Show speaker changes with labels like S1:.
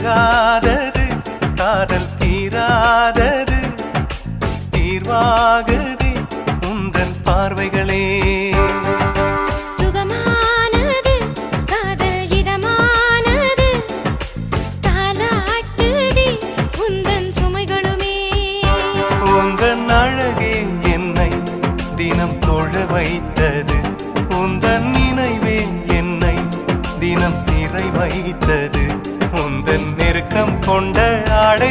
S1: தீராதது காதல் தீராதது தீர்வாகுதே உந்தன் பார்வைகளே
S2: சுகமானது காதல் இதமானது தாலாட்டுதே உந்தன் சுமைகளுமே
S1: உந்தன் அழகே என்னை தினம் தொழ வைத்தது உந்தன் நினைவே என்னை தினம் சிறை வைத்தது உந்தன் நெருக்கம் கொண்ட ஆடை